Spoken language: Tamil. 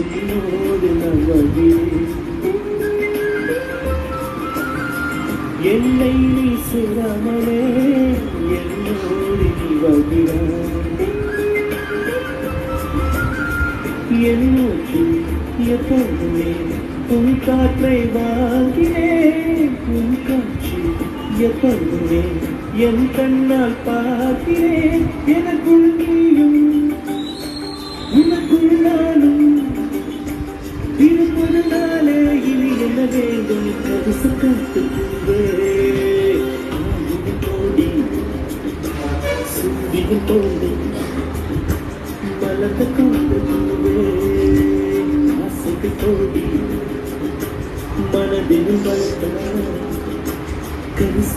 உன்னோடு நான் வாழ்கிறேன். என்னை நீ சேராமலே என்னோடு நீ வாழ்கிறாய். என்னோடு எப்போதுமே உன் காற்றை வாழ்கிறேன். உன் காற்று எப்போதுமே என் கண்ணால் பார்க்கிறேன். எனக்குள் நீயும் உனக்குள் நானும் இருப்பது நாளே. இனி என்ன வேண்டும் கவிச காத்துக்குள்ளே தோடி சுந்தியும் தோண்டி மலர்ந்த காத்துக்குள்ளே ஆசைக்கு தோடி மனதில் வளர்த்த கவிச